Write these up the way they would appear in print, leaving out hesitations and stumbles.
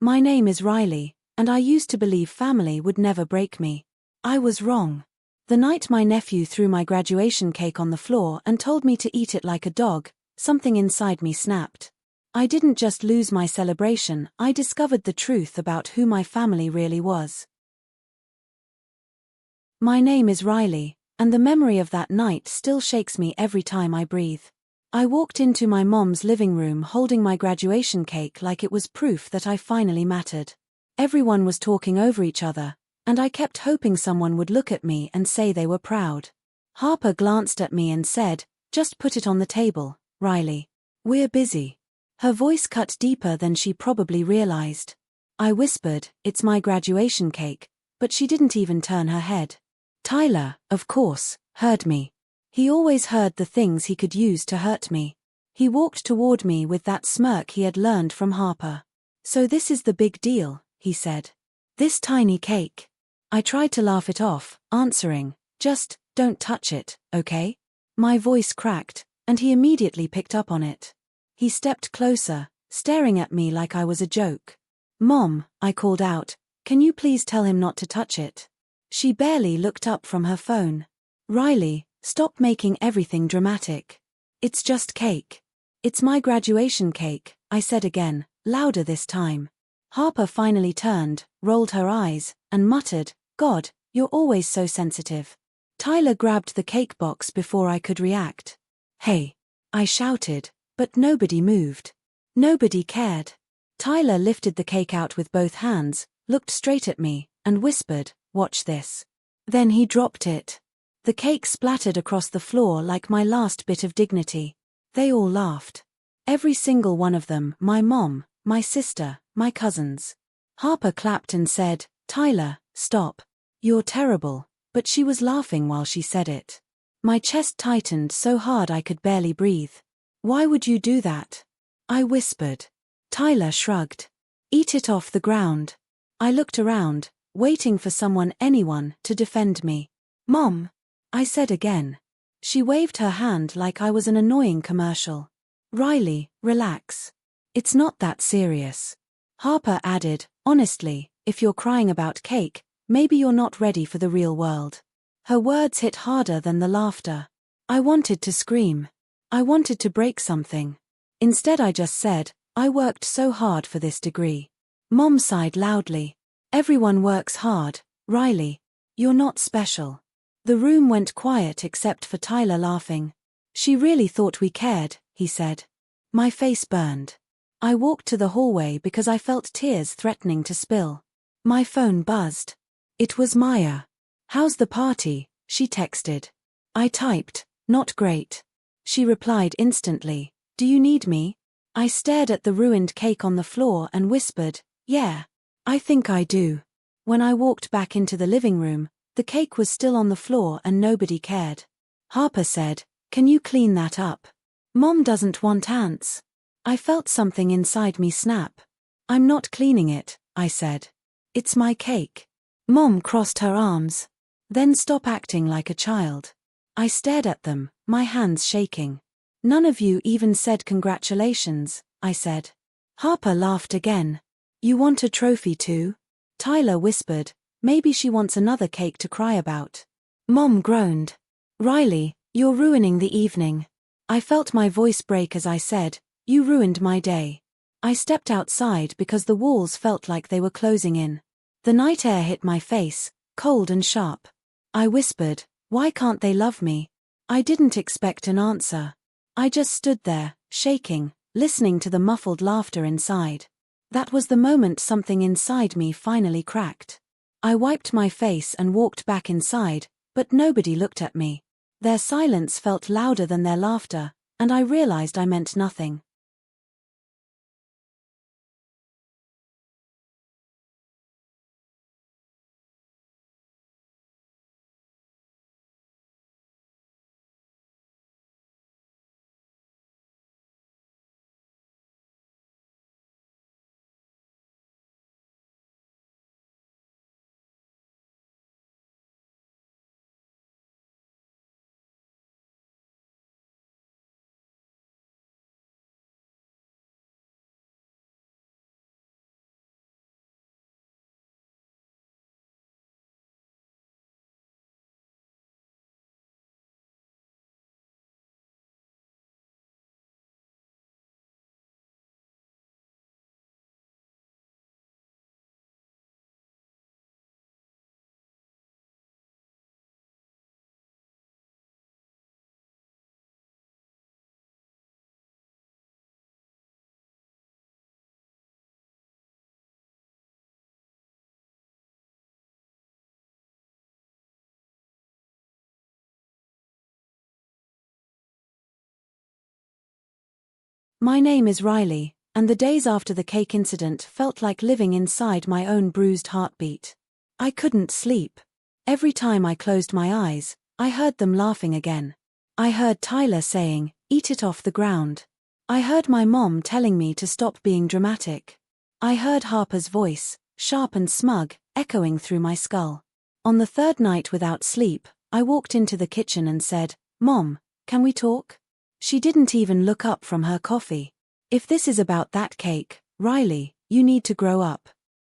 My name is Riley, and I used to believe family would never break me. I was wrong. The night my nephew threw my graduation cake on the floor and told me to eat it like a dog, something inside me snapped. I didn't just lose my celebration, I discovered the truth about who my family really was. My name is Riley, and the memory of that night still shakes me every time I breathe. I walked into my mom's living room holding my graduation cake like it was proof that I finally mattered. Everyone was talking over each other, and I kept hoping someone would look at me and say they were proud. Harper glanced at me and said, "Just put it on the table, Riley. We're busy." Her voice cut deeper than she probably realized. I whispered, "It's my graduation cake," but she didn't even turn her head. Tyler, of course, heard me. He always heard the things he could use to hurt me. He walked toward me with that smirk he had learned from Harper. "So this is the big deal," he said. "This tiny cake." I tried to laugh it off, answering, "Just, don't touch it, okay?" My voice cracked, and he immediately picked up on it. He stepped closer, staring at me like I was a joke. "Mom," I called out, "can you please tell him not to touch it?" She barely looked up from her phone. "Riley, stop making everything dramatic. It's just cake. It's my graduation cake," I said again, louder this time. Harper finally turned, rolled her eyes, and muttered, "God, you're always so sensitive." Tyler grabbed the cake box before I could react. "Hey!" I shouted, but nobody moved. Nobody cared. Tyler lifted the cake out with both hands, looked straight at me, and whispered, "Watch this." Then he dropped it. The cake splattered across the floor like my last bit of dignity. They all laughed. Every single one of them, my mom, my sister, my cousins. Harper clapped and said, "Tyler, stop. You're terrible," but she was laughing while she said it. My chest tightened so hard I could barely breathe. "Why would you do that?" I whispered. Tyler shrugged. "Eat it off the ground." I looked around, waiting for anyone, to defend me. "Mom," I said again. She waved her hand like I was an annoying commercial. "Riley, relax. It's not that serious." Harper added, "Honestly, if you're crying about cake, maybe you're not ready for the real world." Her words hit harder than the laughter. I wanted to scream. I wanted to break something. Instead I just said, "I worked so hard for this degree." Mom sighed loudly. "Everyone works hard, Riley. You're not special." The room went quiet except for Tyler laughing. "She really thought we cared," he said. My face burned. I walked to the hallway because I felt tears threatening to spill. My phone buzzed. It was Maya. "How's the party?" she texted. I typed, "Not great." She replied instantly, "Do you need me?" I stared at the ruined cake on the floor and whispered, "Yeah, I think I do." When I walked back into the living room, the cake was still on the floor and nobody cared. Harper said, "Can you clean that up? Mom doesn't want ants." I felt something inside me snap. "I'm not cleaning it," I said. "It's my cake." Mom crossed her arms. "Then stop acting like a child." I stared at them, my hands shaking. "None of you even said congratulations," I said. Harper laughed again. "You want a trophy too?" Tyler whispered, "Maybe she wants another cake to cry about." Mom groaned. "Riley, you're ruining the evening." I felt my voice break as I said, "You ruined my day." I stepped outside because the walls felt like they were closing in. The night air hit my face, cold and sharp. I whispered, "Why can't they love me?" I didn't expect an answer. I just stood there, shaking, listening to the muffled laughter inside. That was the moment something inside me finally cracked. I wiped my face and walked back inside, but nobody looked at me. Their silence felt louder than their laughter, and I realized I meant nothing. My name is Riley, and the days after the cake incident felt like living inside my own bruised heartbeat. I couldn't sleep. Every time I closed my eyes, I heard them laughing again. I heard Tyler saying, "Eat it off the ground." I heard my mom telling me to stop being dramatic. I heard Harper's voice, sharp and smug, echoing through my skull. On the third night without sleep, I walked into the kitchen and said, "Mom, can we talk?" She didn't even look up from her coffee. "If this is about that cake, Riley, you need to grow up."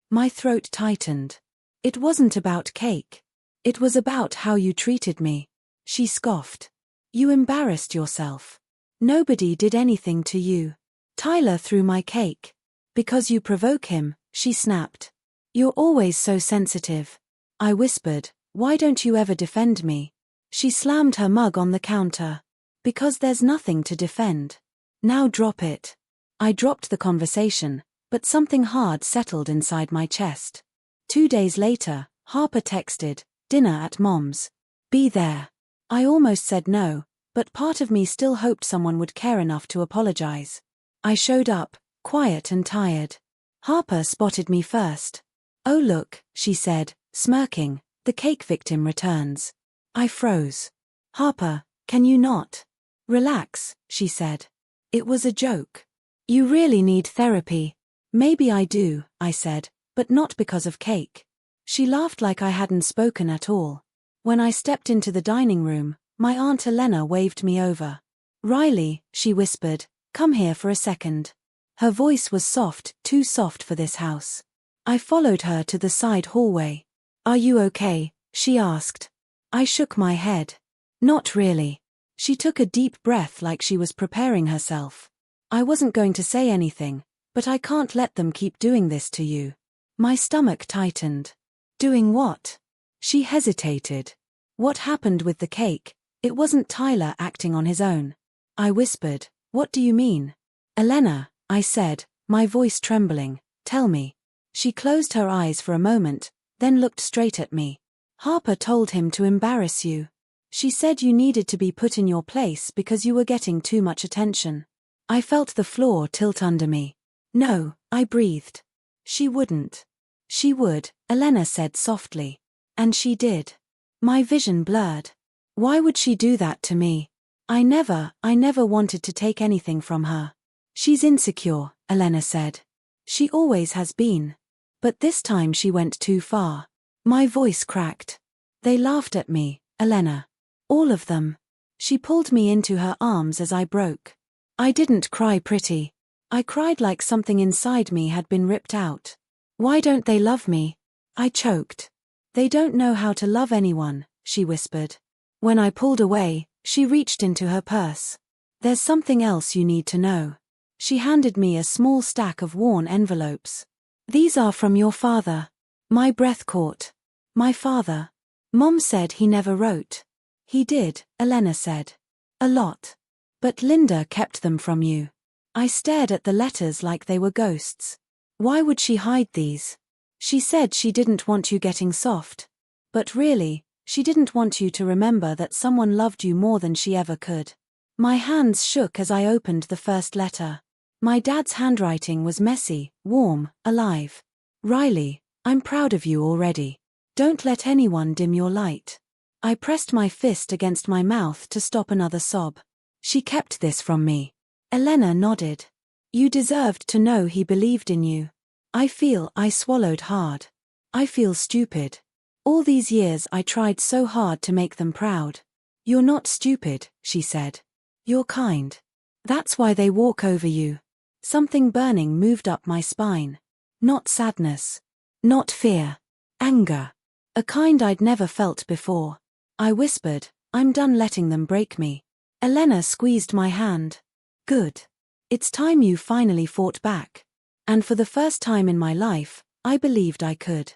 My throat tightened. "It wasn't about cake. It was about how you treated me." She scoffed. "You embarrassed yourself. Nobody did anything to you. Tyler threw my cake. Because you provoke him," she snapped. "You're always so sensitive." I whispered, "Why don't you ever defend me?" She slammed her mug on the counter. "Because there's nothing to defend. Now drop it." I dropped the conversation, but something hard settled inside my chest. 2 days later, Harper texted, "Dinner at Mom's. Be there." I almost said no, but part of me still hoped someone would care enough to apologize. I showed up, quiet and tired. Harper spotted me first. "Oh look," she said, smirking, "the cake victim returns." I froze. "Harper, can you not?" "Relax," she said. "It was a joke. You really need therapy." "Maybe I do," I said, "but not because of cake." She laughed like I hadn't spoken at all. When I stepped into the dining room, my Aunt Elena waved me over. "Riley," she whispered, "come here for a second." Her voice was soft, too soft for this house. I followed her to the side hallway. "Are you okay?" she asked. I shook my head. "Not really." She took a deep breath like she was preparing herself. "I wasn't going to say anything, but I can't let them keep doing this to you." My stomach tightened. "Doing what?" She hesitated. "What happened with the cake? It wasn't Tyler acting on his own." I whispered, "What do you mean?" "Elena," I said, my voice trembling, "tell me." She closed her eyes for a moment, then looked straight at me. "Harper told him to embarrass you. She said you needed to be put in your place because you were getting too much attention." I felt the floor tilt under me. "No," I breathed. "She wouldn't." "She would," Elena said softly. "And she did." My vision blurred. "Why would she do that to me?" I never wanted to take anything from her." "She's insecure," Elena said. "She always has been. But this time she went too far." My voice cracked. "They laughed at me, Elena. All of them." She pulled me into her arms as I broke. I didn't cry pretty. I cried like something inside me had been ripped out. "Why don't they love me?" I choked. "They don't know how to love anyone," she whispered. When I pulled away, she reached into her purse. "There's something else you need to know." She handed me a small stack of worn envelopes. "These are from your father." My breath caught. My father. Mom said he never wrote. "He did," Elena said. "A lot. But Linda kept them from you." I stared at the letters like they were ghosts. "Why would she hide these?" "She said she didn't want you getting soft. But really, she didn't want you to remember that someone loved you more than she ever could." My hands shook as I opened the first letter. My dad's handwriting was messy, warm, alive. "Riley, I'm proud of you already. Don't let anyone dim your light." I pressed my fist against my mouth to stop another sob. "She kept this from me." Elena nodded. "You deserved to know he believed in you." I swallowed hard. "I feel stupid. All these years I tried so hard to make them proud." "You're not stupid," she said. "You're kind. That's why they walk over you." Something burning moved up my spine. Not sadness. Not fear. Anger. A kind I'd never felt before. I whispered, "I'm done letting them break me." Elena squeezed my hand. "Good. It's time you finally fought back." And for the first time in my life, I believed I could.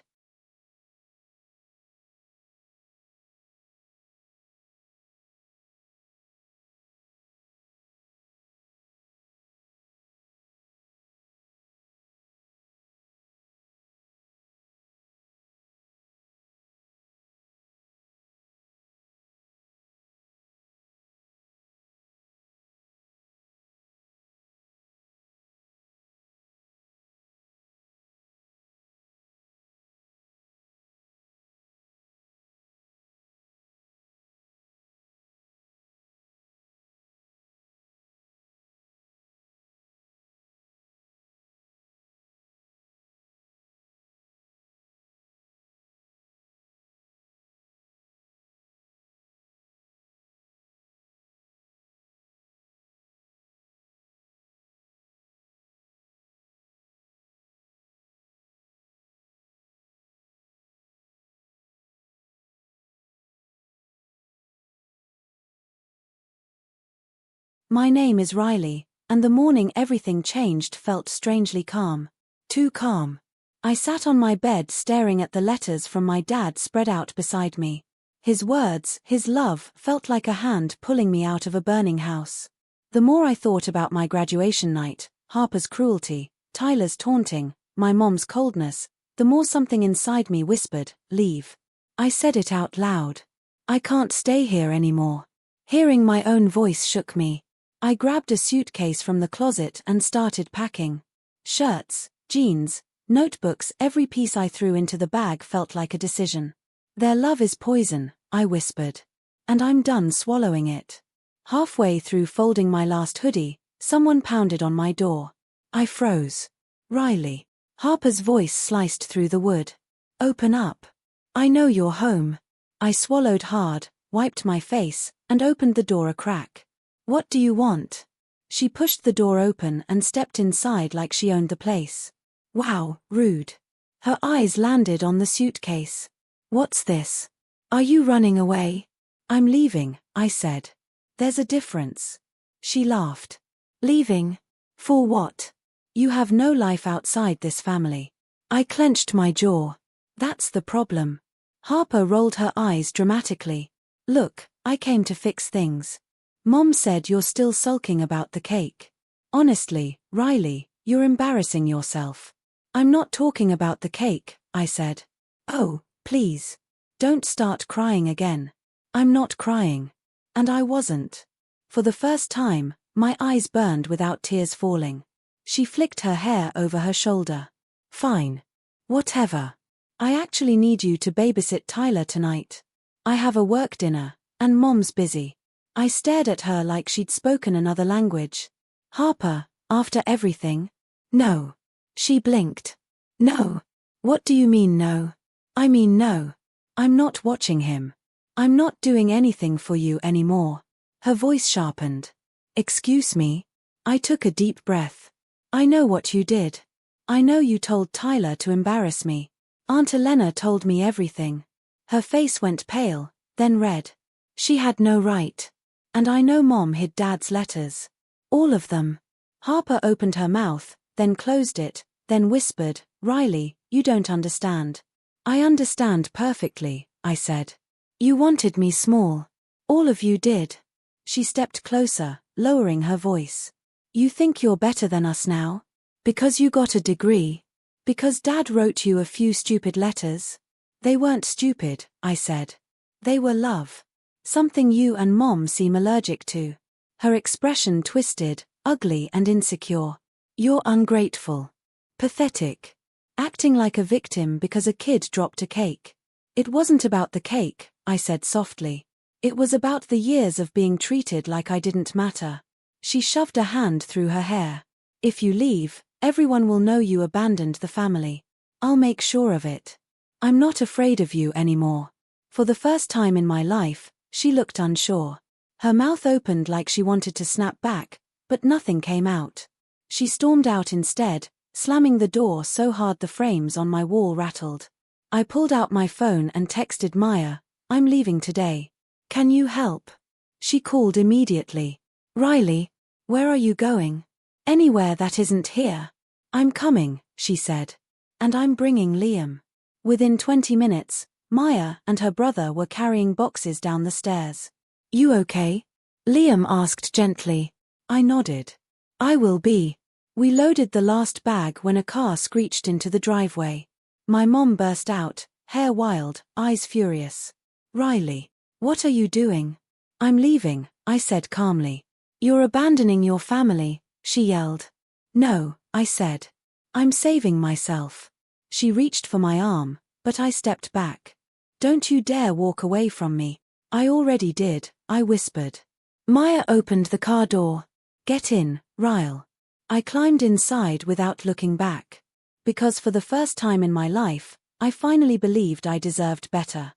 My name is Riley, and the morning everything changed felt strangely calm. Too calm. I sat on my bed staring at the letters from my dad spread out beside me. His words, his love, felt like a hand pulling me out of a burning house. The more I thought about my graduation night, Harper's cruelty, Tyler's taunting, my mom's coldness, the more something inside me whispered, "Leave." I said it out loud. I can't stay here anymore. Hearing my own voice shook me. I grabbed a suitcase from the closet and started packing. Shirts, jeans, notebooks, every piece I threw into the bag felt like a decision. Their love is poison, I whispered. And I'm done swallowing it. Halfway through folding my last hoodie, someone pounded on my door. I froze. Riley. Harper's voice sliced through the wood. Open up. I know you're home. I swallowed hard, wiped my face, and opened the door a crack. What do you want? She pushed the door open and stepped inside like she owned the place. Wow, rude. Her eyes landed on the suitcase. What's this? Are you running away? I'm leaving, I said. There's a difference. She laughed. Leaving? For what? You have no life outside this family. I clenched my jaw. That's the problem. Harper rolled her eyes dramatically. Look, I came to fix things. Mom said you're still sulking about the cake. Honestly, Riley, you're embarrassing yourself. I'm not talking about the cake, I said. Oh, please. Don't start crying again. I'm not crying. And I wasn't. For the first time, my eyes burned without tears falling. She flicked her hair over her shoulder. Fine. Whatever. I actually need you to babysit Tyler tonight. I have a work dinner, and Mom's busy. I stared at her like she'd spoken another language. Harper, after everything? No. She blinked. No. What do you mean no? I mean no. I'm not watching him. I'm not doing anything for you anymore. Her voice sharpened. Excuse me? I took a deep breath. I know what you did. I know you told Tyler to embarrass me. Aunt Elena told me everything. Her face went pale, then red. She had no right. And I know Mom hid Dad's letters. All of them. Harper opened her mouth, then closed it, then whispered, Riley, you don't understand. I understand perfectly, I said. You wanted me small. All of you did. She stepped closer, lowering her voice. You think you're better than us now? Because you got a degree? Because Dad wrote you a few stupid letters? They weren't stupid, I said. They were love. Something you and Mom seem allergic to. Her expression twisted, ugly and insecure. You're ungrateful. Pathetic. Acting like a victim because a kid dropped a cake. It wasn't about the cake, I said softly. It was about the years of being treated like I didn't matter. She shoved a hand through her hair. If you leave, everyone will know you abandoned the family. I'll make sure of it. I'm not afraid of you anymore. For the first time in my life, she looked unsure. Her mouth opened like she wanted to snap back, but nothing came out. She stormed out instead, slamming the door so hard the frames on my wall rattled. I pulled out my phone and texted Maya, I'm leaving today. Can you help? She called immediately. Riley, where are you going? Anywhere that isn't here. I'm coming, she said. And I'm bringing Liam. Within 20 minutes, Maya and her brother were carrying boxes down the stairs. You okay? Liam asked gently. I nodded. I will be. We loaded the last bag when a car screeched into the driveway. My mom burst out, hair wild, eyes furious. Riley, what are you doing? I'm leaving, I said calmly. You're abandoning your family, she yelled. No, I said. I'm saving myself. She reached for my arm, but I stepped back. Don't you dare walk away from me. I already did, I whispered. Maya opened the car door. Get in, Ryle. I climbed inside without looking back. Because for the first time in my life, I finally believed I deserved better.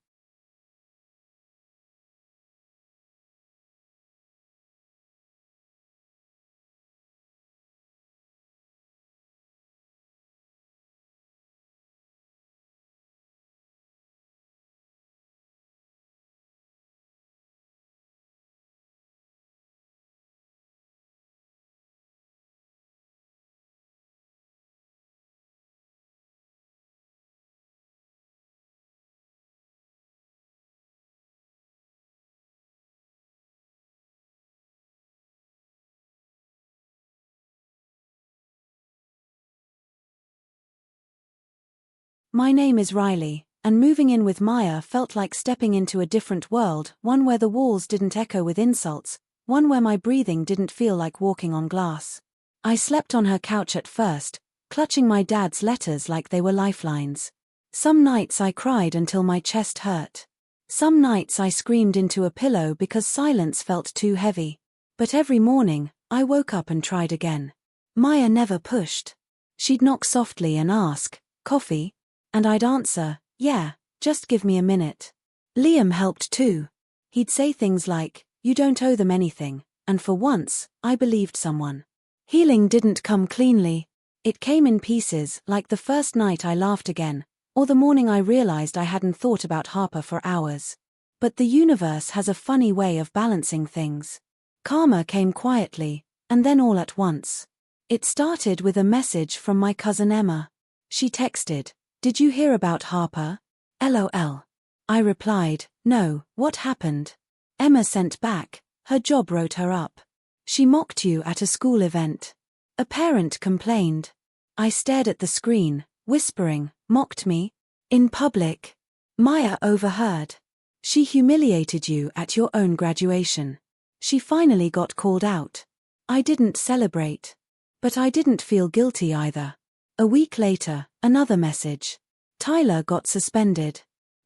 My name is Riley, and moving in with Maya felt like stepping into a different world, one where the walls didn't echo with insults, one where my breathing didn't feel like walking on glass. I slept on her couch at first, clutching my dad's letters like they were lifelines. Some nights I cried until my chest hurt. Some nights I screamed into a pillow because silence felt too heavy. But every morning, I woke up and tried again. Maya never pushed. She'd knock softly and ask, "Coffee?" And I'd answer, "Yeah, just give me a minute." Liam helped too. He'd say things like, "You don't owe them anything," and for once, I believed someone. Healing didn't come cleanly. It came in pieces, like the first night I laughed again, or the morning I realized I hadn't thought about Harper for hours. But the universe has a funny way of balancing things. Karma came quietly, and then all at once. It started with a message from my cousin Emma. She texted, "Did you hear about Harper? LOL." I replied, "No, what happened?" Emma sent back, "Her job wrote her up. She mocked you at a school event. A parent complained." I stared at the screen, whispering, "Mocked me? In public?" Maya overheard. "She humiliated you at your own graduation. She finally got called out." I didn't celebrate. But I didn't feel guilty either. A week later, another message. "Tyler got suspended.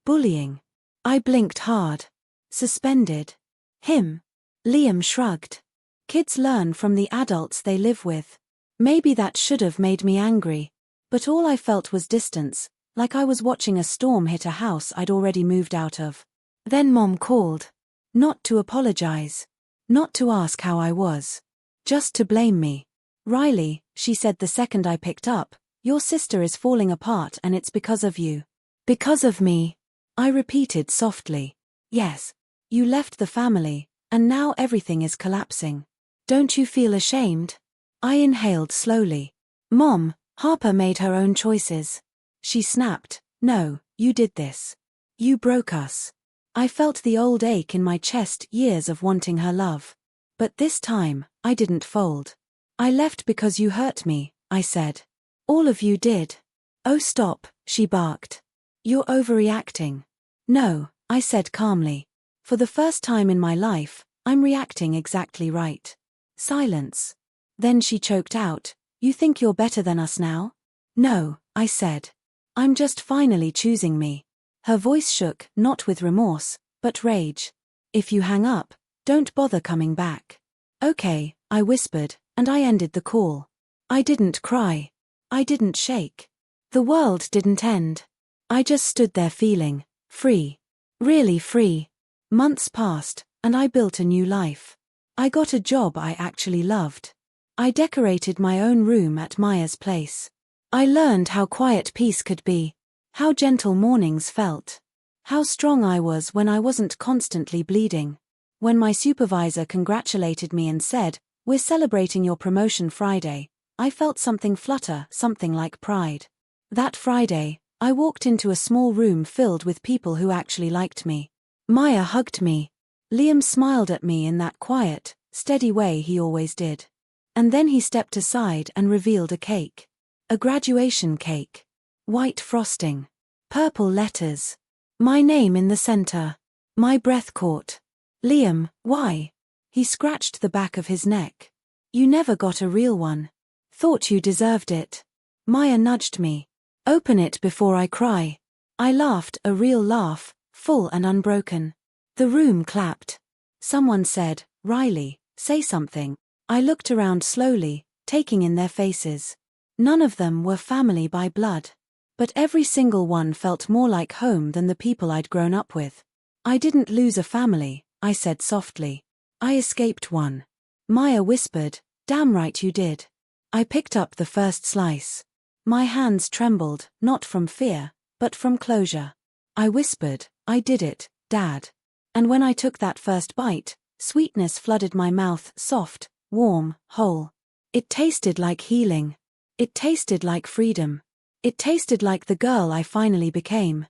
Bullying." I blinked hard. Suspended? Him? Liam shrugged. Kids learn from the adults they live with. Maybe that should have made me angry. But all I felt was distance, like I was watching a storm hit a house I'd already moved out of. Then Mom called. Not to apologize. Not to ask how I was. Just to blame me. "Riley," she said the second I picked up, "your sister is falling apart and it's because of you." "Because of me?" I repeated softly. "Yes. You left the family, and now everything is collapsing. Don't you feel ashamed?" I inhaled slowly. "Mom, Harper made her own choices." She snapped, "No, you did this. You broke us." I felt the old ache in my chest, years of wanting her love. But this time, I didn't fold. "I left because you hurt me," I said. "All of you did." "Oh stop," she barked. "You're overreacting." "No," I said calmly. "For the first time in my life, I'm reacting exactly right." Silence. Then she choked out, "You think you're better than us now?" "No," I said. "I'm just finally choosing me." Her voice shook, not with remorse, but rage. "If you hang up, don't bother coming back." "Okay," I whispered, and I ended the call. I didn't cry. I didn't shake. The world didn't end. I just stood there feeling free. Really free. Months passed, and I built a new life. I got a job I actually loved. I decorated my own room at Maya's place. I learned how quiet peace could be, how gentle mornings felt, how strong I was when I wasn't constantly bleeding. When my supervisor congratulated me and said, "We're celebrating your promotion Friday," I felt something flutter, something like pride. That Friday, I walked into a small room filled with people who actually liked me. Maya hugged me. Liam smiled at me in that quiet, steady way he always did. And then he stepped aside and revealed a cake. A graduation cake. White frosting. Purple letters. My name in the center. My breath caught. "Liam, why?" He scratched the back of his neck. "You never got a real one. Thought you deserved it." Maya nudged me. "Open it before I cry." I laughed, a real laugh, full and unbroken. The room clapped. Someone said, "Riley, say something." I looked around slowly, taking in their faces. None of them were family by blood. But every single one felt more like home than the people I'd grown up with. "I didn't lose a family," I said softly. "I escaped one." Maya whispered, "Damn right you did." I picked up the first slice. My hands trembled, not from fear, but from closure. I whispered, "I did it, Dad." And when I took that first bite, sweetness flooded my mouth, soft, warm, whole. It tasted like healing. It tasted like freedom. It tasted like the girl I finally became.